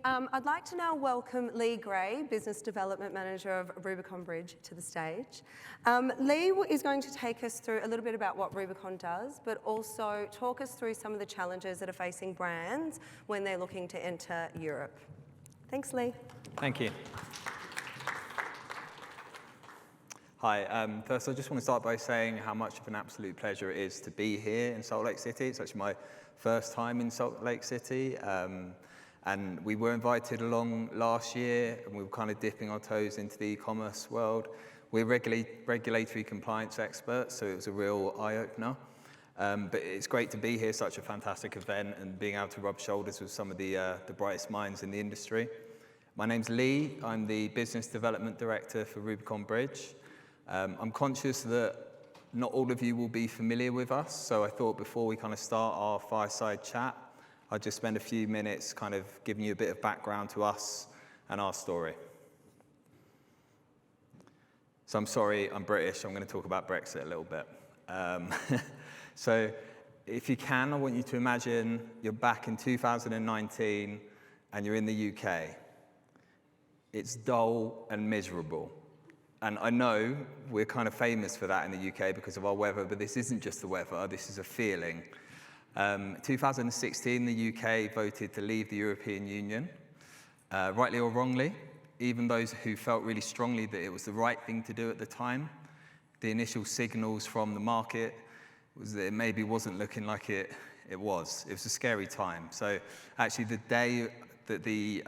I'd like to now welcome Lee Gray, Business Development Manager of Rubicon Bridge, to the stage. Lee is going to take us through a little bit about what Rubicon does, but also talk us through some of the challenges that are facing brands when they're looking to enter Europe. Thanks, Lee. Thank you. Hi, first I just want to start by saying how much of an absolute pleasure it is to be here in Salt Lake City. It's actually my first time in Salt Lake City, and we were invited along last year, and we were kind of dipping our toes into the e-commerce world. We're regulatory compliance experts, so it was a real eye-opener. But it's great to be here, such a fantastic event, and being able to rub shoulders with some of the brightest minds in the industry. My name's Lee. I'm the Business Development Director for Rubicon Bridge. I'm conscious that not all of you will be familiar with us, so I thought before we kind of start our fireside chat, I'd just spend a few minutes kind of giving you a bit of background to us and our story. So I'm sorry, I'm British. I'm going to talk about Brexit a little bit. So if you can, I want you to imagine you're back in 2019 and you're in the UK. It's dull and miserable. And I know we're kind of famous for that in the UK because of our weather, but this isn't just the weather, this is a feeling. 2016, the UK voted to leave the European Union, rightly or wrongly. Even those who felt really strongly that it was the right thing to do at the time, the initial signals from the market was that it maybe wasn't looking like it was. It was a scary time. So actually the day that the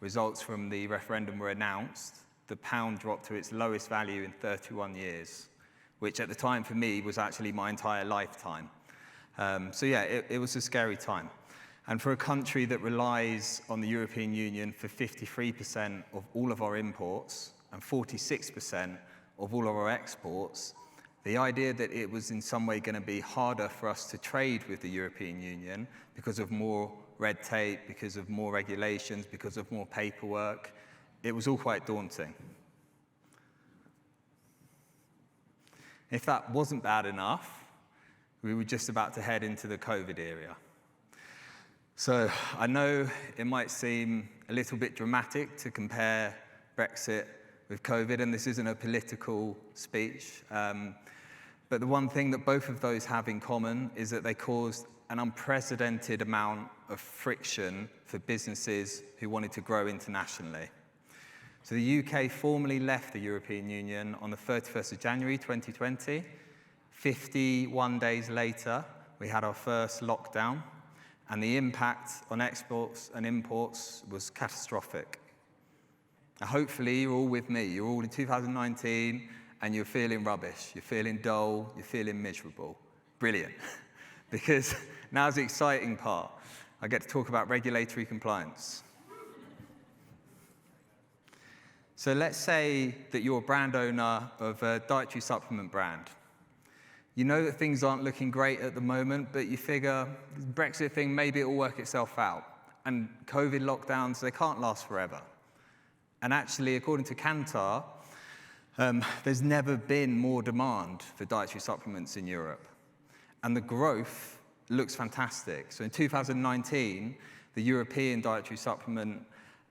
results from the referendum were announced, the pound dropped to its lowest value in 31 years, which at the time for me was actually my entire lifetime. So yeah, it was a scary time. And for a country that relies on the European Union for 53% of all of our imports and 46% of all of our exports, the idea that it was in some way going to be harder for us to trade with the European Union because of more red tape, because of more regulations, because of more paperwork, it was all quite daunting. If that wasn't bad enough, we were just about to head into the COVID era. So I know it might seem a little bit dramatic to compare Brexit with COVID, and this isn't a political speech, but the one thing that both of those have in common is that they caused an unprecedented amount of friction for businesses who wanted to grow internationally. So the UK formally left the European Union on the 31st of January 2020. 51 days later, we had our first lockdown, and the impact on exports and imports was catastrophic. Now, hopefully, you're all with me. You're all in 2019, and you're feeling rubbish. You're feeling dull. You're feeling miserable. Brilliant. Because now's the exciting part. I get to talk about regulatory compliance. So let's say that you're a brand owner of a dietary supplement brand. You know that things aren't looking great at the moment, but you figure the Brexit thing, maybe it'll work itself out. And COVID lockdowns, they can't last forever. And actually, according to Kantar, there's never been more demand for dietary supplements in Europe. And the growth looks fantastic. So in 2019, the European dietary supplement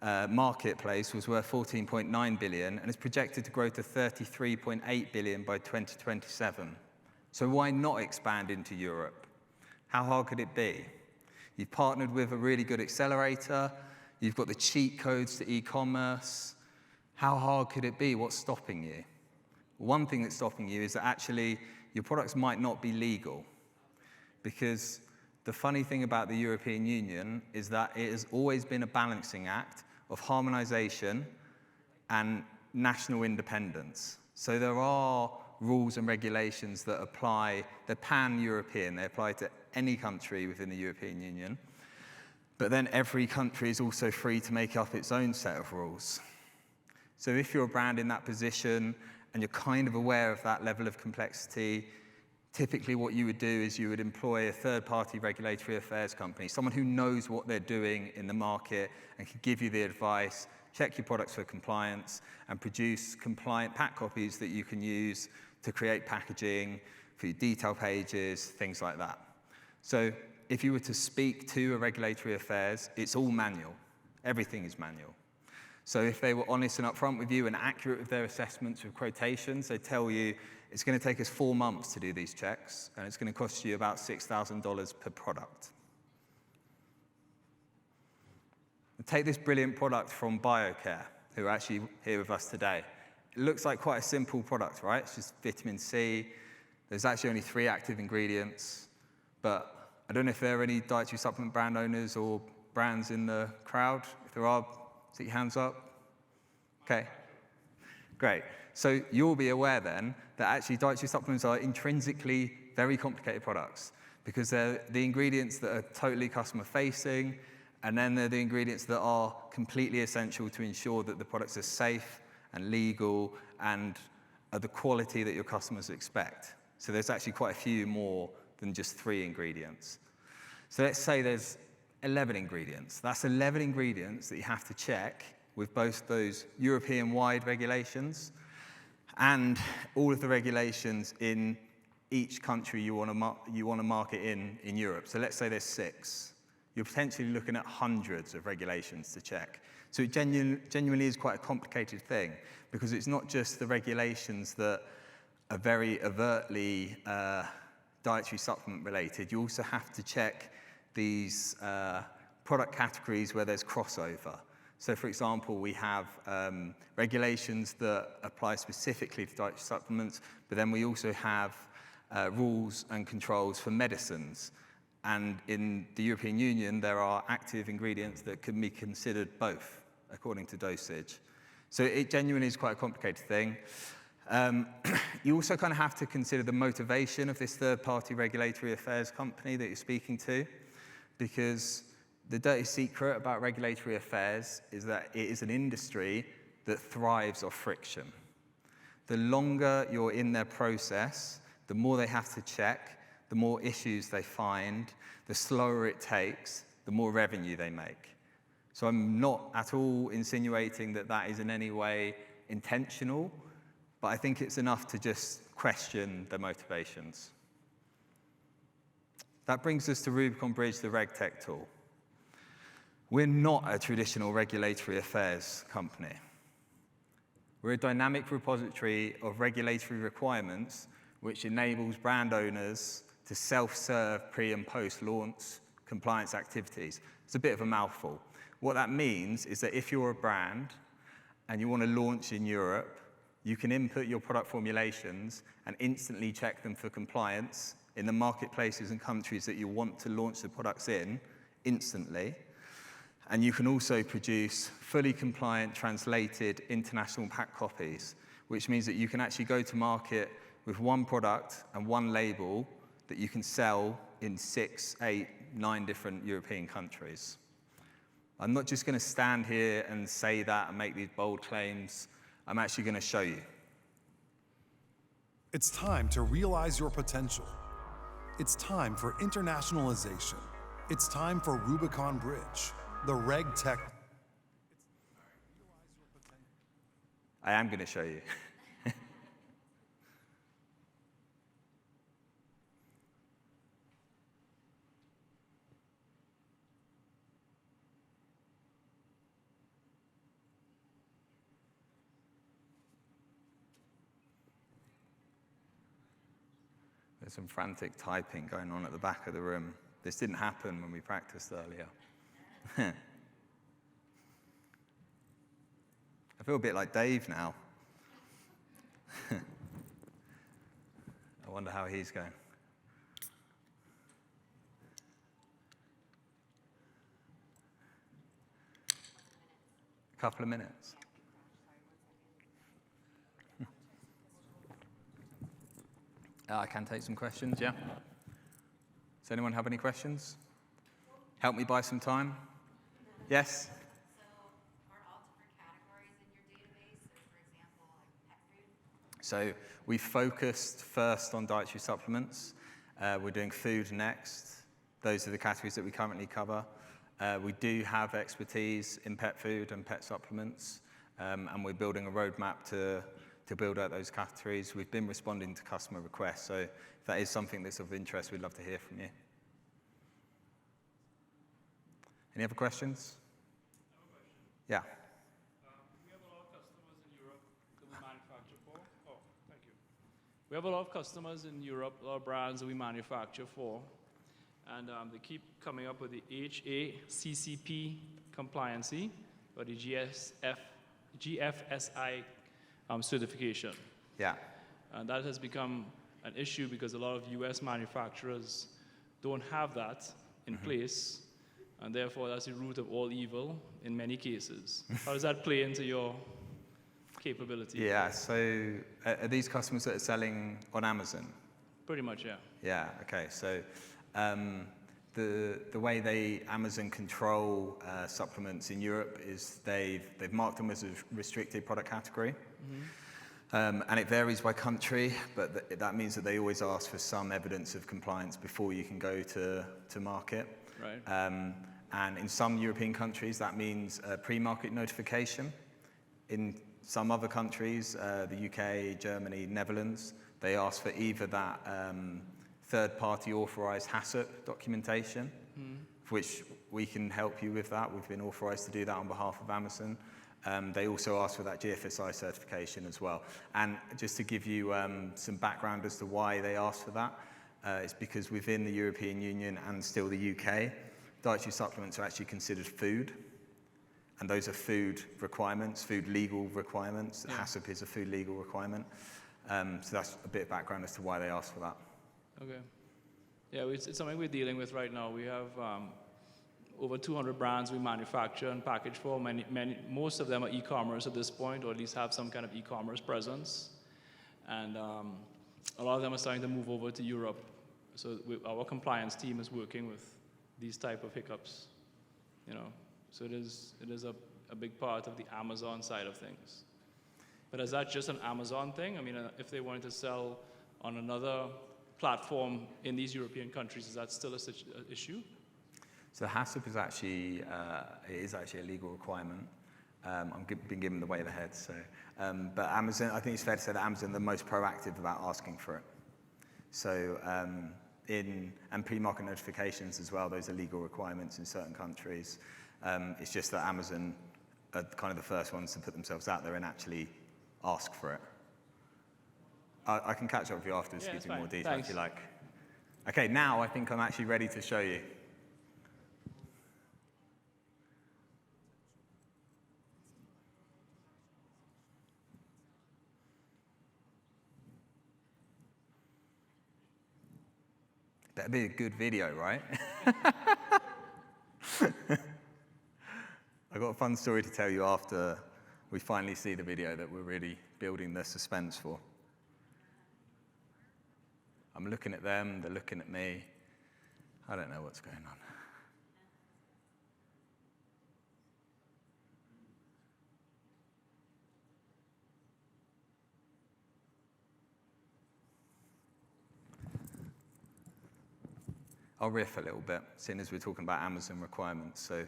marketplace was worth 14.9 billion and is projected to grow to 33.8 billion by 2027. So why not expand into Europe? How hard could it be? You've partnered with a really good accelerator. You've got the cheat codes to e-commerce. How hard could it be? What's stopping you? One thing that's stopping you is that actually your products might not be legal. Because the funny thing about the European Union is that it has always been a balancing act of harmonization and national independence. So there are rules and regulations that apply, they're pan-European, they apply to any country within the European Union. But then every country is also free to make up its own set of rules. So if you're a brand in that position and you're kind of aware of that level of complexity, typically what you would do is you would employ a third-party regulatory affairs company, someone who knows what they're doing in the market and can give you the advice, check your products for compliance, and produce compliant pack copies that you can use to create packaging, for your detail pages, things like that. So if you were to speak to a regulatory affairs, it's all manual. Everything is manual. So if they were honest and upfront with you and accurate with their assessments with quotations, they tell you it's going to take us 4 months to do these checks, and it's going to cost you about $6,000 per product. Take this brilliant product from BioCare, who are actually here with us today. It looks like quite a simple product, right? It's just vitamin C. There's actually only 3 active ingredients, but I don't know if there are any dietary supplement brand owners or brands in the crowd. If there are, stick your hands up. Okay, great. So you'll be aware then that actually dietary supplements are intrinsically very complicated products because they're the ingredients that are totally customer-facing, and then they're the ingredients that are completely essential to ensure that the products are safe and legal and are the quality that your customers expect. So there's actually quite a few more than just 3 ingredients. So let's say there's 11 ingredients. That's 11 ingredients that you have to check with both those European-wide regulations and all of the regulations in each country you want to market in Europe. So let's say there's 6. You're potentially looking at hundreds of regulations to check. So it genuinely is quite a complicated thing because it's not just the regulations that are very overtly dietary supplement related. You also have to check these product categories where there's crossover. So for example, we have regulations that apply specifically to dietary supplements, but then we also have rules and controls for medicines. And in the European Union, there are active ingredients that can be considered both, according to dosage. So it genuinely is quite a complicated thing. You also kind of have to consider the motivation of this third-party regulatory affairs company that you're speaking to, because the dirty secret about regulatory affairs is that it is an industry that thrives off friction. The longer you're in their process, the more they have to check, the more issues they find, the slower it takes, the more revenue they make. So I'm not at all insinuating that that is in any way intentional, but I think it's enough to just question the motivations. That brings us to Rubicon Bridge, the RegTech tool. We're not a traditional regulatory affairs company. We're a dynamic repository of regulatory requirements which enables brand owners to self-serve pre- and post-launch compliance activities. It's a bit of a mouthful. What that means is that if you're a brand and you want to launch in Europe, you can input your product formulations and instantly check them for compliance in the marketplaces and countries that you want to launch the products in instantly. And you can also produce fully compliant translated international pack copies, which means that you can actually go to market with 1 product and 1 label that you can sell in 6, 8, 9 different European countries. I'm not just going to stand here and say that and make these bold claims. I'm actually going to show you. It's time to realize your potential. It's time for internationalization. It's time for Rubicon Bridge, the RegTech. I am going to show you. There's some frantic typing going on at the back of the room. This didn't happen when we practiced earlier. I feel a bit like Dave now. I wonder how he's going. A couple of minutes. I can take some questions, yeah? Does anyone have any questions? Help me buy some time? Yes? So are all different categories in your database? So for example, like pet food? So we focused first on dietary supplements. We're doing food next. Those are the categories that we currently cover. We do have expertise in pet food and pet supplements, and we're building a roadmap to build out those categories. We've been responding to customer requests, so if that is something that's of interest, we'd love to hear from you. Any other questions? Yeah. We have a lot of customers in Europe that we manufacture for. Oh, thank you. We have a lot of customers in Europe, a lot of brands that we manufacture for, and they keep coming up with the HACCP compliancy, or the GFSI certification. Yeah. And that has become an issue because a lot of US manufacturers don't have that in place, and therefore that's the root of all evil in many cases. How does that play into your capability? Yeah, so are these customers that are selling on Amazon? Pretty much, yeah. Yeah, okay. So the way Amazon control supplements in Europe is they've marked them as a restricted product category. And it varies by country, but that means that they always ask for some evidence of compliance before you can go to market. Right. And in some European countries, that means pre-market notification. In some other countries, the UK, Germany, Netherlands, they ask for either that third-party authorized HACCP documentation, which we can help you with that. We've been authorized to do that on behalf of Amazon. They also ask for that GFSI certification as well. And just to give you some background as to why they ask for that, it's because within the European Union and still the UK, dietary supplements are actually considered food. And those are food requirements, food legal requirements. Yeah. HACCP is a food legal requirement. So that's a bit of background as to why they ask for that. Okay. Yeah, it's something we're dealing with right now. We have over 200 brands we manufacture and package for. Most of them are e-commerce at this point, or at least have some kind of e-commerce presence. And a lot of them are starting to move over to Europe. So our compliance team is working with these type of hiccups, you know. So it is a big part of the Amazon side of things. But is that just an Amazon thing? I mean, if they wanted to sell on another platform in these European countries, is that still an issue? So HACCP is actually a legal requirement. I've been given the way ahead. So, but Amazon, I think it's fair to say that Amazon are the most proactive about asking for it. So and pre-market notifications as well, those are legal requirements in certain countries. It's just that Amazon are kind of the first ones to put themselves out there and actually ask for it. I can catch up with you afterwards to give you more detail if you like. Okay, now I think I'm actually ready to show you. That'd be a good video, right? I've got a fun story to tell you after we finally see the video that we're really building the suspense for. I'm looking at them, they're looking at me. I don't know what's going on. I'll riff a little bit, seeing as we're talking about Amazon requirements. So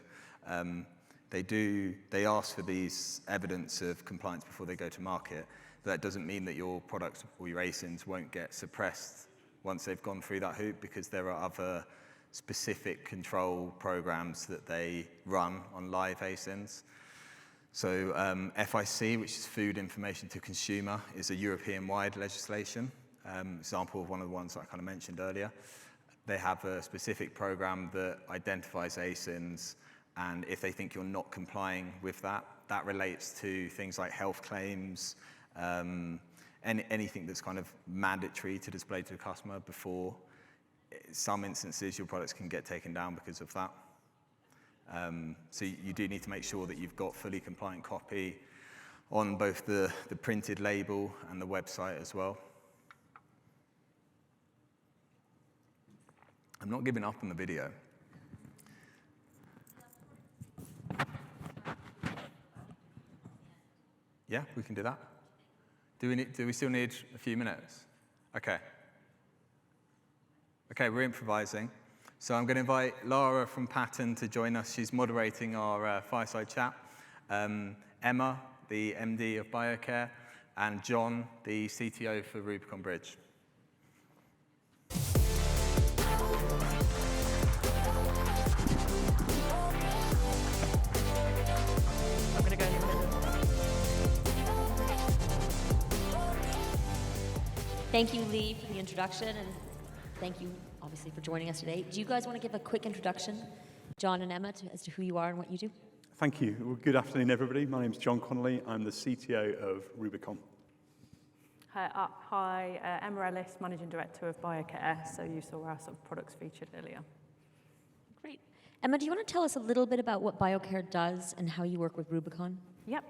they ask for these evidence of compliance before they go to market. But that doesn't mean that your products or your ASINs won't get suppressed once they've gone through that hoop, because there are other specific control programs that they run on live ASINs. So FIC, which is Food Information to Consumer, is a European-wide legislation. Example of one of the ones that I kind of mentioned earlier. They have a specific program that identifies ASINs, and if they think you're not complying with that, that relates to things like health claims, anything that's kind of mandatory to display to the customer before. In some instances, your products can get taken down because of that. So you do need to make sure that you've got fully compliant copy on both the printed label and the website as well. I'm not giving up on the video. Yeah, we can do that. Do we still need a few minutes? Okay. Okay, we're improvising. So I'm going to invite Lara from Pattern to join us. She's moderating our fireside chat. Emma, the MD of BioCare, and John, the CTO for Rubicon Bridge. Thank you, Lee, for the introduction, and thank you, obviously, for joining us today. Do you guys want to give a quick introduction, John and Emma, as to who you are and what you do? Thank you. Well, good afternoon, everybody. My name's John Connolly. I'm the CTO of Rubicon. Hi, Emma Ellis, Managing Director of BioCare. So you saw our sort of products featured earlier. Great. Emma, do you want to tell us a little bit about what BioCare does and how you work with Rubicon? Yep.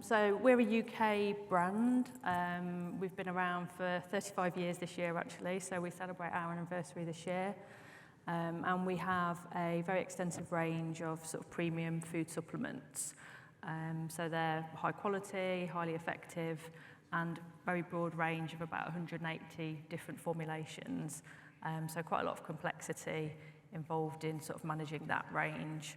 So we're a UK brand. We've been around for 35 years this year, actually. So we celebrate our anniversary this year. And we have a very extensive range of sort of premium food supplements. So they're high quality, highly effective, and very broad range of about 180 different formulations. So quite a lot of complexity involved in sort of managing that range.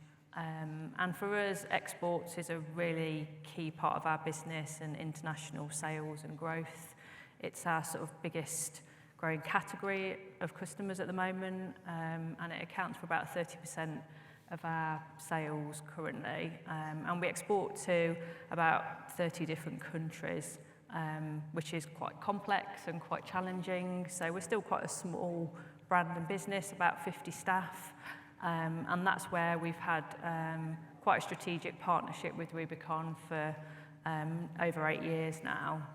And for us, exports is a really key part of our business and international sales and growth. It's our sort of biggest growing category of customers at the moment, and it accounts for about 30% of our sales currently. And we export to about 30 different countries, which is quite complex and quite challenging. So we're still quite a small brand and business, about 50 staff. And that's where we've had quite a strategic partnership with Rubicon for over 8 years now.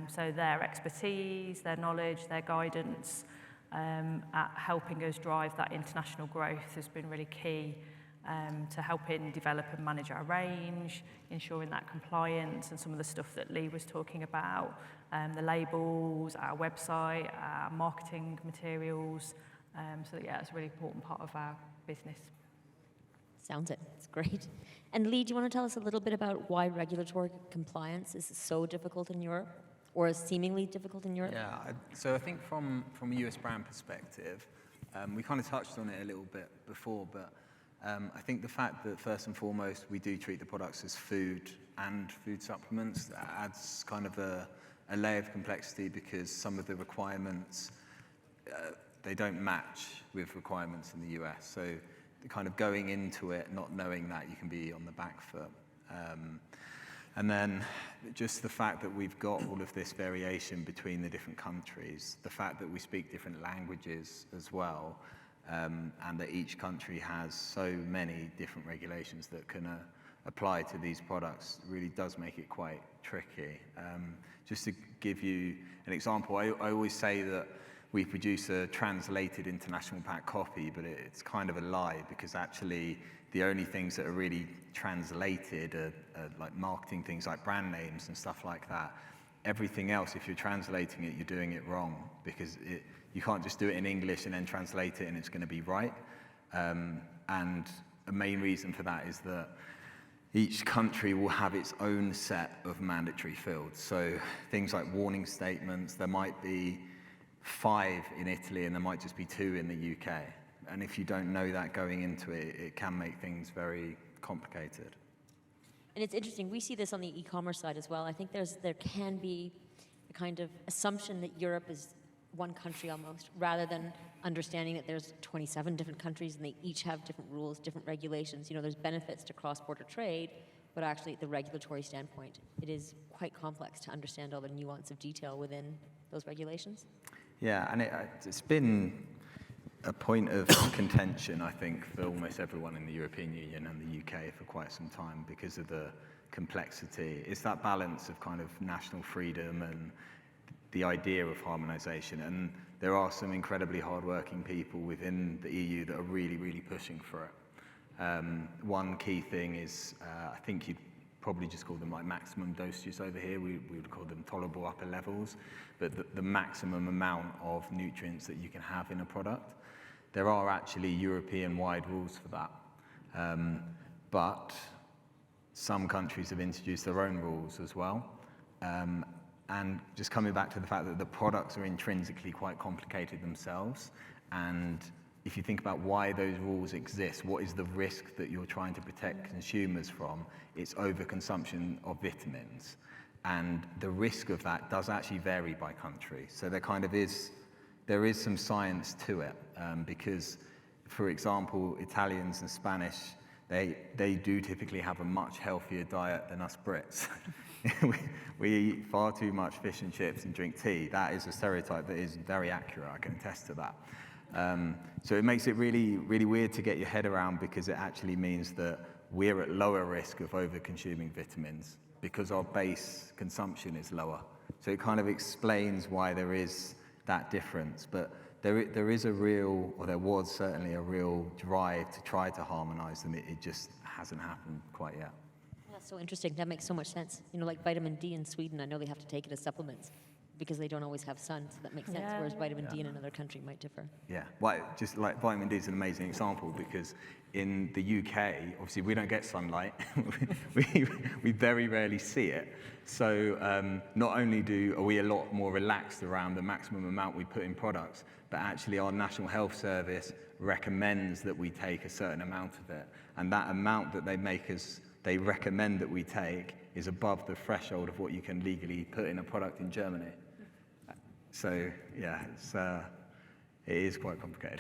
So their expertise, their knowledge, their guidance at helping us drive that international growth has been really key to helping develop and manage our range, ensuring that compliance and some of the stuff that Lee was talking about, the labels, our website, our marketing materials. So yeah, it's a really important part of our business. Sounds it. It's great. And Lee, do you want to tell us a little bit about why regulatory compliance is so difficult in Europe, or is seemingly difficult in Europe? Yeah, so I think from a US brand perspective, we kind of touched on it a little bit before, but I think the fact that first and foremost we do treat the products as food and food supplements adds kind of a layer of complexity, because some of the requirements they don't match with requirements in the US. So kind of going into it, not knowing that, you can be on the back foot. And then just the fact that we've got all of this variation between the different countries, the fact that we speak different languages as well, and that each country has so many different regulations that can apply to these products really does make it quite tricky. Just to give you an example, I always say that we produce a translated international pack copy, but it's kind of a lie, because actually the only things that are really translated are like marketing things like brand names and stuff like that. Everything else, if you're translating it, you're doing it wrong, because you can't just do it in English and then translate it and it's going to be right. And a main reason for that is that each country will have its own set of mandatory fields. So things like warning statements, there might be 5 in Italy and there might just be 2 in the UK. And if you don't know that going into it, it can make things very complicated. And it's interesting, we see this on the e-commerce side as well. I think there can be a kind of assumption that Europe is one country almost, rather than understanding that there's 27 different countries and they each have different rules, different regulations. You know, there's benefits to cross-border trade, but actually at the regulatory standpoint, it is quite complex to understand all the nuance of detail within those regulations. Yeah, and it's been a point of contention, I think, for almost everyone in the European Union and the UK for quite some time, because of the complexity. It's that balance of kind of national freedom and the idea of harmonisation. And there are some incredibly hardworking people within the EU that are really, really pushing for it. One key thing is, I think you'd probably just call them like maximum dosages over here. We would call them tolerable upper levels, but the maximum amount of nutrients that you can have in a product. There are actually European-wide rules for that, but some countries have introduced their own rules as well. And just coming back to the fact that the products are intrinsically quite complicated themselves, and if you think about why those rules exist, what is the risk that you're trying to protect consumers from? It's overconsumption of vitamins. And the risk of that does actually vary by country. So there is some science to it, because, for example, Italians and Spanish, they do typically have a much healthier diet than us Brits. we eat far too much fish and chips and drink tea. That is a stereotype that is very accurate. I can attest to that. So it makes it really, really weird to get your head around, because it actually means that we're at lower risk of over-consuming vitamins because our base consumption is lower. So it kind of explains why there is that difference. But there is a real, or there was certainly a real drive to try to harmonize them. It just hasn't happened quite yet. Well, that's so interesting. That makes so much sense. You know, like vitamin D in Sweden, I know they have to take it as supplements because they don't always have sun, so that makes sense, Yeah. whereas vitamin D in another country might differ. Yeah, well, just like vitamin D is an amazing example, because in the UK, obviously we don't get sunlight. we very rarely see it. So not only are we a lot more relaxed around the maximum amount we put in products, but actually our National Health Service recommends that we take a certain amount of it. And that amount that they recommend that we take is above the threshold of what you can legally put in a product in Germany. So yeah, it is quite complicated.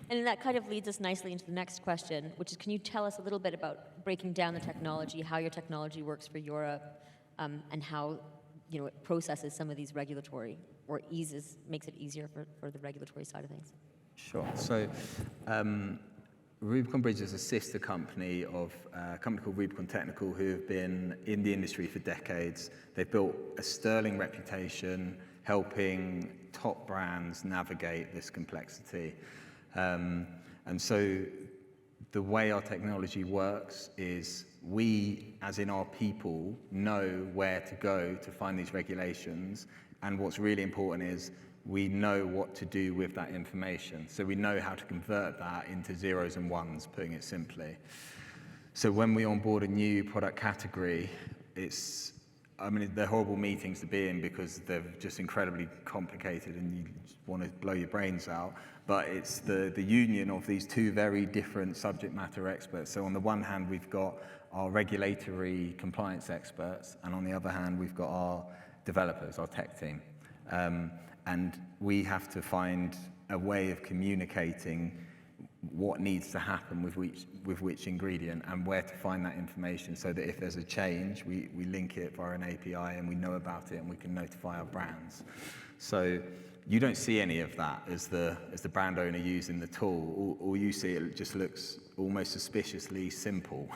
And that kind of leads us nicely into the next question, which is, can you tell us a little bit about breaking down the technology, how your technology works for Europe, and how it processes some of these regulatory, or makes it easier for the regulatory side of things? Sure. So Rubicon Bridge is a sister company of a company called Rubicon Technical, who have been in the industry for decades. They've built a sterling reputation helping top brands navigate this complexity. And so the way our technology works is we, as in our people, know where to go to find these regulations. And what's really important is we know what to do with that information. So we know how to convert that into zeros and ones, putting it simply. So when we onboard a new product category, they're horrible meetings to be in because they're just incredibly complicated and you just want to blow your brains out. But it's the union of these two very different subject matter experts. So on the one hand, we've got our regulatory compliance experts, and on the other hand, we've got our developers, our tech team. And we have to find a way of communicating what needs to happen with which ingredient and where to find that information, so that if there's a change, we link it via an API and we know about it and we can notify our brands. So you don't see any of that as the brand owner using the tool. All you see, it just looks almost suspiciously simple.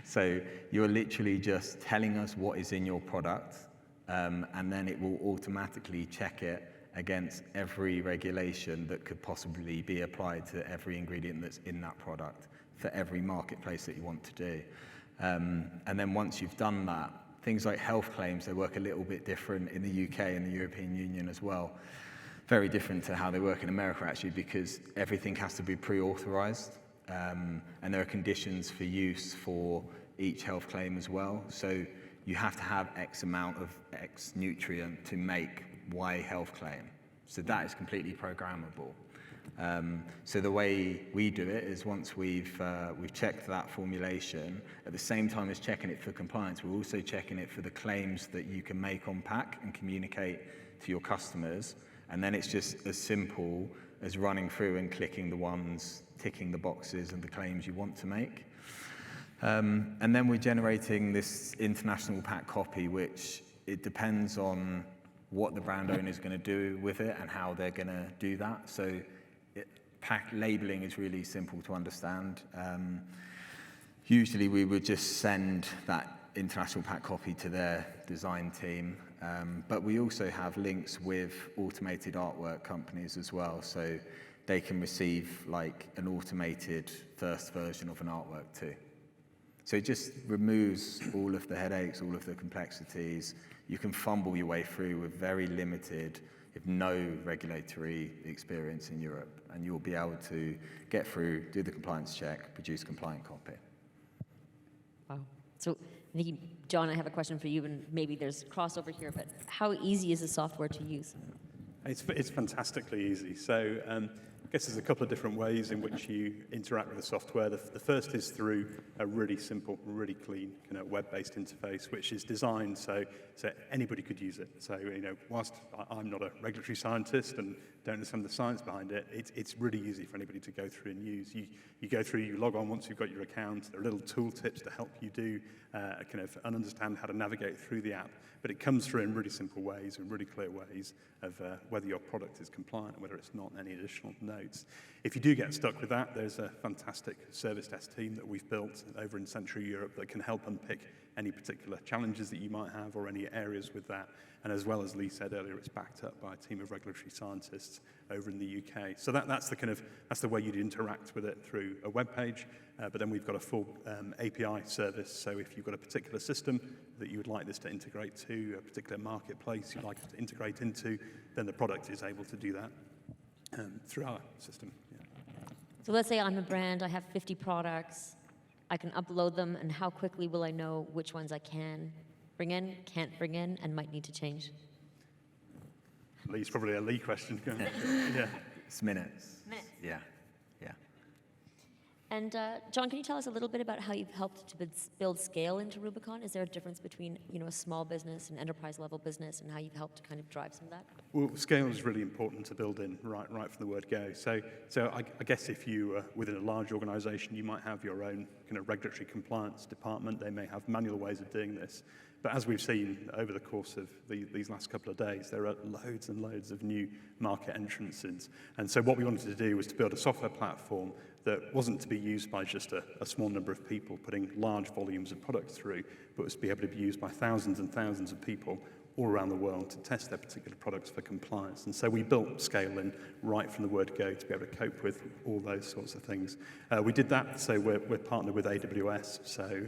So you're literally just telling us what is in your product, and then it will automatically check it against every regulation that could possibly be applied to every ingredient that's in that product for every marketplace that you want to do. And then once you've done that, things like health claims, they work a little bit different in the UK and the European Union as well. Very different to how they work in America, actually, because everything has to be pre-authorized, and there are conditions for use for each health claim as well. So you have to have X amount of X nutrient to make Y health claim. So that is completely programmable. So the way we do it is once we've checked that formulation, at the same time as checking it for compliance, we're also checking it for the claims that you can make on pack and communicate to your customers. And then it's just as simple as running through and clicking the ones, ticking the boxes and the claims you want to make. And then we're generating this international pack copy, which it depends on what the brand owner is going to do with it and how they're going to do that. So pack labeling is really simple to understand. Usually we would just send that international pack copy to their design team, but we also have links with automated artwork companies as well, so they can receive like an automated first version of an artwork too. So it just removes all of the headaches, all of the complexities. You can fumble your way through with very limited, if no regulatory experience in Europe, and you'll be able to get through, do the compliance check, produce a compliant copy. Wow. So I think, John, I have a question for you, and maybe there's crossover here, but how easy is the software to use? It's fantastically easy. So guess there's a couple of different ways in which you interact with the software. The first is through a really simple, really clean kind of web-based interface, which is designed so anybody could use it. So, whilst I'm not a regulatory scientist and don't understand the science behind it, it's really easy for anybody to go through and use. You go through, you log on once you've got your account. There are little tooltips to help you do kind of and understand how to navigate through the app. But it comes through in really simple ways, in really clear ways of whether your product is compliant and whether it's not, any additional notes. If you do get stuck with that, there's a fantastic service desk team that we've built over in Central Europe that can help unpick any particular challenges that you might have or any areas with that. And as well as Lee said earlier, it's backed up by a team of regulatory scientists over in the UK. So that's the way you'd interact with it through a web page. But then we've got a full API service. So if you've got a particular system that you would like this to integrate to, a particular marketplace you'd like it to integrate into, then the product is able to do that through our system. Yeah. So let's say I'm a brand, I have 50 products, I can upload them, and how quickly will I know which ones I can bring in, can't bring in, and might need to change? Lee's probably a Lee question. Yeah. It's minutes. Minutes. Yeah, yeah. And John, can you tell us a little bit about how you've helped to build scale into Rubicon? Is there a difference between a small business and enterprise level business, and how you've helped to kind of drive some of that? Well, scale is really important to build in right from the word go. So I guess if you within a large organisation, you might have your own kind of regulatory compliance department. They may have manual ways of doing this. But as we've seen over the course of these last couple of days, there are loads and loads of new market entrances. And so what we wanted to do was to build a software platform that wasn't to be used by just a small number of people putting large volumes of product through, but was to be able to be used by thousands and thousands of people all around the world to test their particular products for compliance. And so we built scale in right from the word go to be able to cope with all those sorts of things. We did that, so we're partnered with AWS, so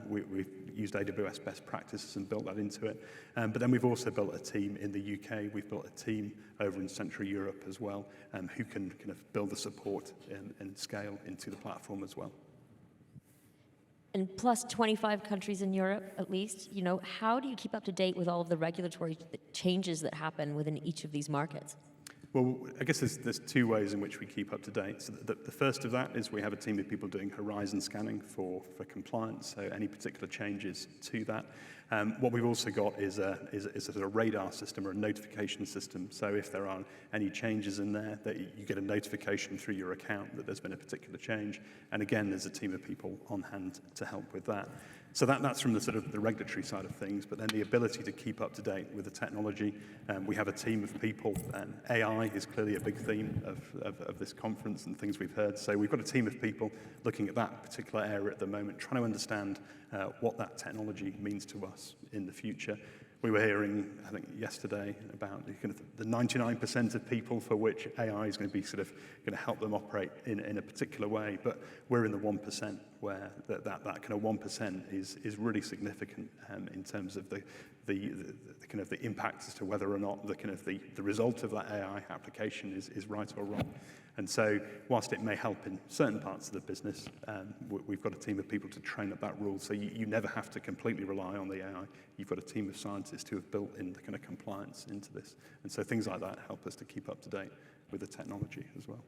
we've used AWS best practices and built that into it. But then we've also built a team in the UK, we've built a team over in Central Europe as well, who can kind of build the support and scale into the platform as well. And plus 25 countries in Europe, at least, how do you keep up to date with all of the regulatory changes that happen within each of these markets? Well, I guess there's two ways in which we keep up to date. So the first of that is we have a team of people doing horizon scanning for compliance, so any particular changes to that. What we've also got is a radar system or a notification system. So if there are any changes in there, that you get a notification through your account that there's been a particular change. And again, there's a team of people on hand to help with that. So that's from the sort of the regulatory side of things, but then the ability to keep up to date with the technology. We have a team of people, and AI is clearly a big theme of this conference and things we've heard. So we've got a team of people looking at that particular area at the moment, trying to understand what that technology means to us in the future. We were hearing, I think, yesterday about the 99% of people for which AI is going to be sort of going to help them operate in a particular way, but we're in the 1% where that kind of 1% is really significant in terms of the kind of the impact as to whether or not the result of that AI application is right or wrong. And so whilst it may help in certain parts of the business, we've got a team of people to train up that rule. So you never have to completely rely on the AI. You've got a team of scientists who have built in the kind of compliance into this. And so things like that help us to keep up to date with the technology as well.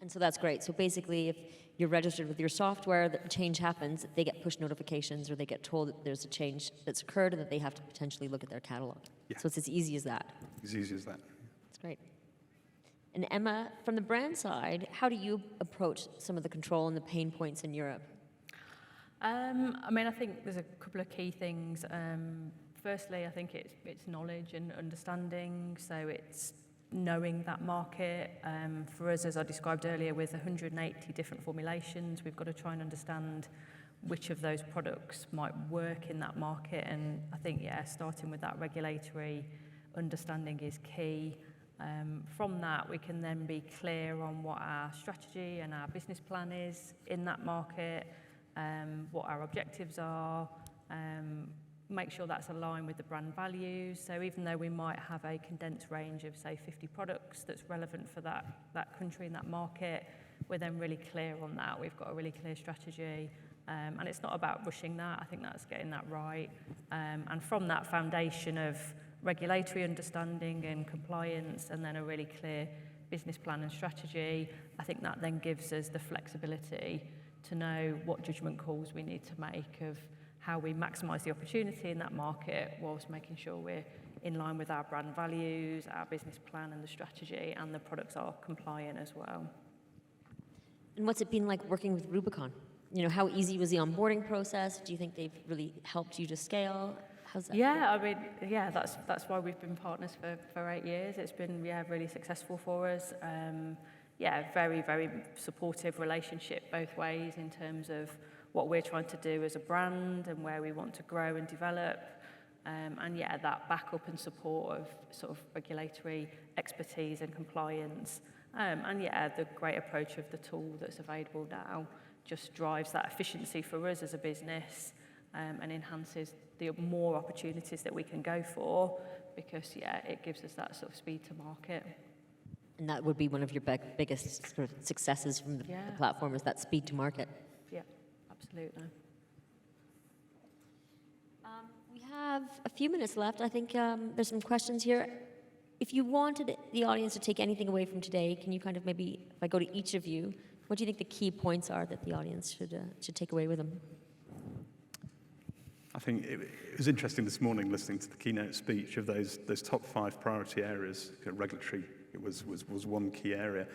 And so that's great. So basically, if you're registered with your software, the change happens, they get push notifications or they get told that there's a change that's occurred and that they have to potentially look at their catalog. Yeah. So it's as easy as that. As easy as that. That's great. And Emma, from the brand side, how do you approach some of the control and the pain points in Europe? I think there's a couple of key things. Firstly, I think it's knowledge and understanding. So it's knowing that market. For us, as I described earlier, with 180 different formulations, we've got to try and understand which of those products might work in that market. And I think, starting with that regulatory understanding is key. From that, we can then be clear on what our strategy and our business plan is in that market, what our objectives are, make sure that's aligned with the brand values. So even though we might have a condensed range of, say, 50 products that's relevant for that country and that market, we're then really clear on that. We've got a really clear strategy. And it's not about rushing that. I think that's getting that right. And from that foundation of regulatory understanding and compliance, and then a really clear business plan and strategy, I think that then gives us the flexibility to know what judgment calls we need to make of how we maximise the opportunity in that market whilst making sure we're in line with our brand values, our business plan and the strategy, and the products are compliant as well. And what's it been like working with Rubicon? You know, how easy was the onboarding process? Do you think they've really helped you to scale? How's that? Yeah, I mean, yeah, that's why we've been partners for 8 years. It's been, yeah, really successful for us. Yeah, very, very supportive relationship both ways in terms of what we're trying to do as a brand and where we want to grow and develop. And yeah, that backup and support of sort of regulatory expertise and compliance. And yeah, the great approach of the tool that's available now just drives that efficiency for us as a business, and enhances the more opportunities that we can go for, because yeah, it gives us that sort of speed to market. And that would be one of your biggest sort of successes from the platform, is that speed to market. Yeah, absolutely. We have a few minutes left. I think there's some questions here. If you wanted the audience to take anything away from today, can you kind of maybe, if I go to each of you, what do you think the key points are that the audience should take away with them? I think it was interesting this morning listening to the keynote speech of those top 5 priority areas. Regulatory was one key area.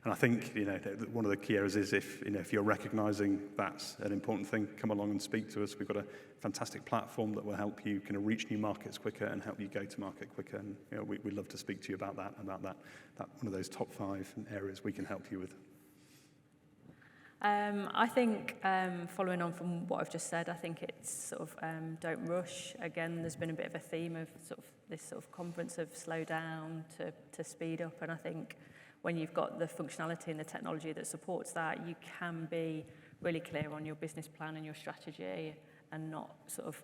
And I think, you know, one of the key areas is if you're recognizing that's an important thing, come along and speak to us. We've got a fantastic platform that will help you kind of reach new markets quicker and help you go to market quicker. And you know, we'd love to speak to you about that one of those top 5 areas we can help you with. I think, following on from what I've just said, I think it's sort of don't rush. Again, there's been a bit of a theme of sort of this sort of conference of slow down to speed up, and I think when you've got the functionality and the technology that supports that, you can be really clear on your business plan and your strategy and not sort of,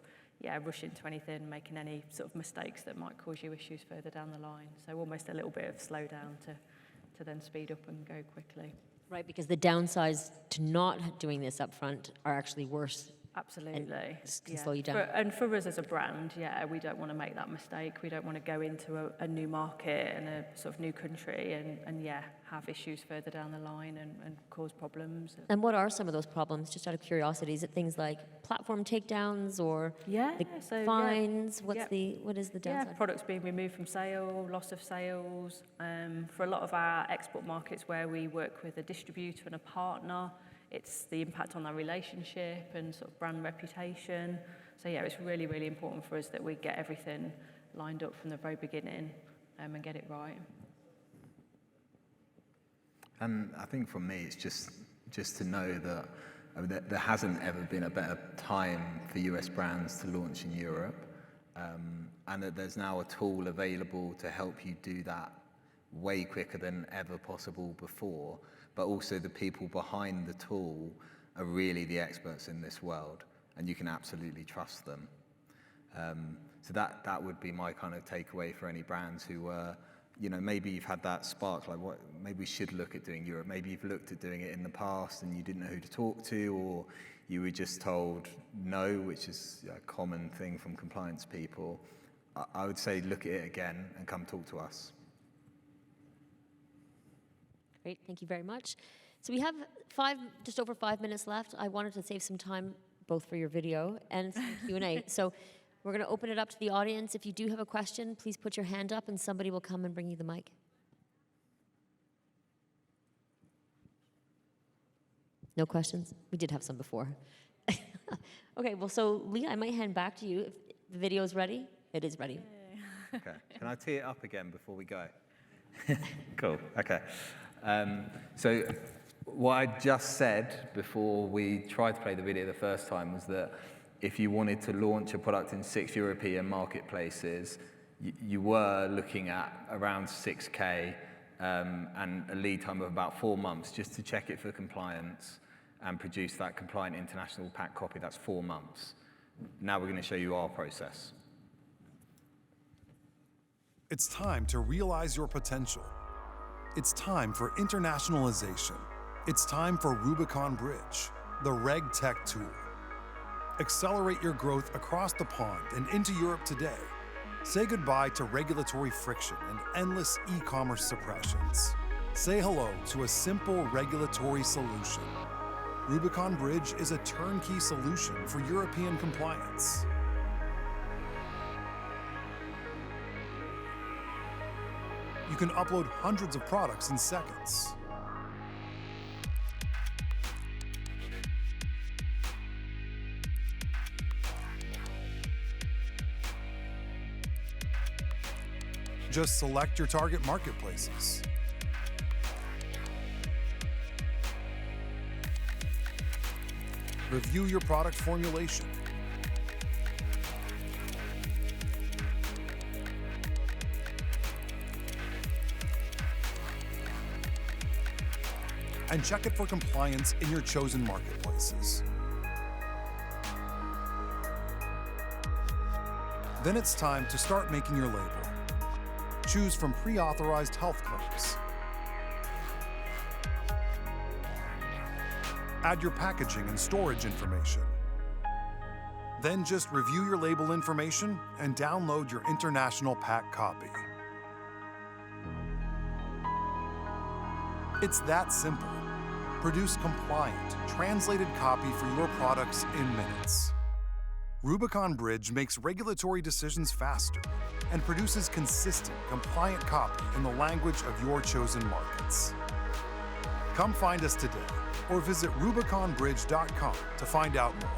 rush into anything, making any sort of mistakes that might cause you issues further down the line. So almost a little bit of slow down to then speed up and go quickly. Right, because the downsides to not doing this up front are actually worse. Absolutely. And can slow you down. And for us as a brand, we don't want to make that mistake. We don't want to go into a new market and a sort of new country and have issues further down the line and cause problems. And what are some of those problems, just out of curiosity? Is it things like platform takedowns or the fines? What is the downside? Yeah, products being removed from sale, loss of sales. For a lot of our export markets where we work with a distributor and a partner, it's the impact on our relationship and sort of brand reputation. So yeah, it's really, really important for us that we get everything lined up from the very beginning and get it right. And I think for me, it's just to know that there hasn't ever been a better time for US brands to launch in Europe, and that there's now a tool available to help you do that way quicker than ever possible before. But also the people behind the tool are really the experts in this world, and you can absolutely trust them. So that would be my kind of takeaway for any brands who maybe you've had that spark, like maybe we should look at doing Europe. Maybe you've looked at doing it in the past and you didn't know who to talk to, or you were just told no, which is a common thing from compliance people. I would say look at it again and come talk to us. Great, thank you very much. So we have just over 5 minutes left. I wanted to save some time both for your video and some Q&A. So we're going to open it up to the audience. If you do have a question, please put your hand up and somebody will come and bring you the mic. No questions? We did have some before. Okay, well, so Leah, I might hand back to you. If the video is ready, it is ready. Okay, can I tee it up again before we go? Cool, okay. So what I just said before we tried to play the video the first time was that if you wanted to launch a product in 6 European marketplaces, you were looking at around 6K and a lead time of about 4 months just to check it for compliance and produce that compliant international pack copy. That's 4 months. Now we're going to show you our process. It's time to realize your potential. It's time for internationalization. It's time for Rubicon Bridge, the reg tech tool. Accelerate your growth across the pond and into Europe today. Say goodbye to regulatory friction and endless e-commerce suppressions. Say hello to a simple regulatory solution. Rubicon Bridge is a turnkey solution for European compliance. You can upload hundreds of products in seconds. Just select your target marketplaces. Review your product formulation. And check it for compliance in your chosen marketplaces. Then it's time to start making your label. Choose from pre-authorized health claims. Add your packaging and storage information. Then just review your label information and download your international pack copy. It's that simple. Produce compliant, translated copy for your products in minutes. Rubicon Bridge makes regulatory decisions faster and produces consistent, compliant copy in the language of your chosen markets. Come find us today or visit rubiconbridge.com to find out more.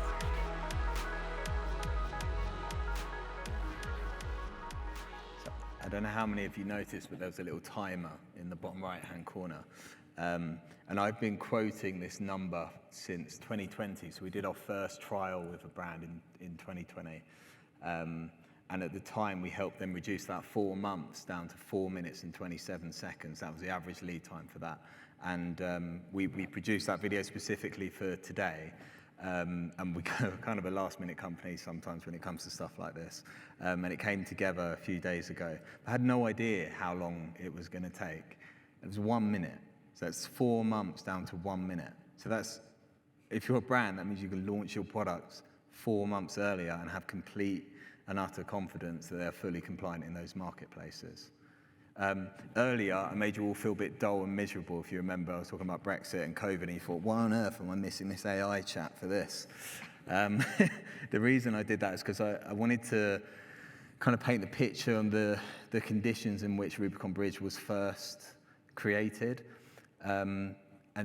I don't know how many of you noticed, but there was a little timer in the bottom right-hand corner. And I've been quoting this number since 2020. So we did our first trial with a brand in 2020. And at the time, we helped them reduce that 4 months down to 4 minutes and 27 seconds. That was the average lead time for that. And we produced that video specifically for today. And we're kind of a last-minute company sometimes when it comes to stuff like this. And it came together a few days ago. I had no idea how long it was going to take. It was 1 minute. So that's 4 months down to 1 minute. So that's, if you're a brand, that means you can launch your products 4 months earlier and have complete and utter confidence that they're fully compliant in those marketplaces. Earlier, I made you all feel a bit dull and miserable. If you remember, I was talking about Brexit and COVID, and you thought, why on earth am I missing this AI chat for this? The reason I did that is because I wanted to kind of paint the picture on the conditions in which Rubicon Bridge was first created. And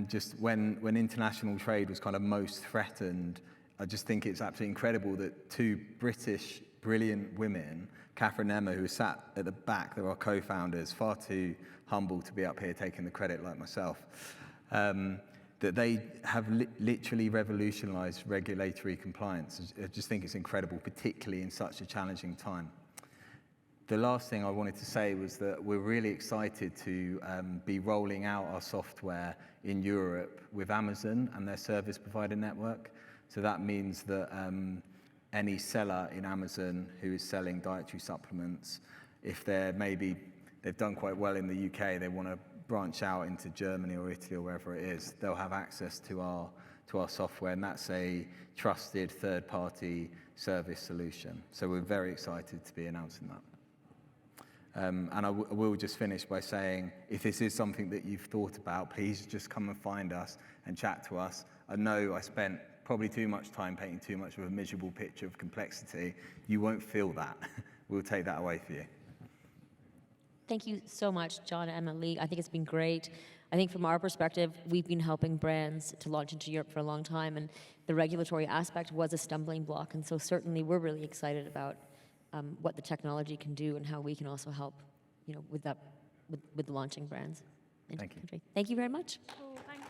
just when international trade was kind of most threatened, I just think it's absolutely incredible that two British brilliant women, Catherine and Emma, who sat at the back, they're our co-founders, far too humble to be up here taking the credit like myself, that they have literally revolutionized regulatory compliance. I just think it's incredible, particularly in such a challenging time. The last thing I wanted to say was that we're really excited to be rolling out our software in Europe with Amazon and their service provider network. So that means that any seller in Amazon who is selling dietary supplements, if they've done quite well in the UK, they want to branch out into Germany or Italy or wherever it is, they'll have access to our software, and that's a trusted third-party service solution. So we're very excited to be announcing that. And I will just finish by saying, if this is something that you've thought about, please just come and find us and chat to us. I know I spent probably too much time painting too much of a miserable picture of complexity. You won't feel that. We'll take that away for you. Thank you so much, John and Emma Lee. I think it's been great. I think from our perspective, we've been helping brands to launch into Europe for a long time, and the regulatory aspect was a stumbling block. And so certainly we're really excited about what the technology can do and how we can also help, with launching brands into the country. Thank you very much. Cool, thank you.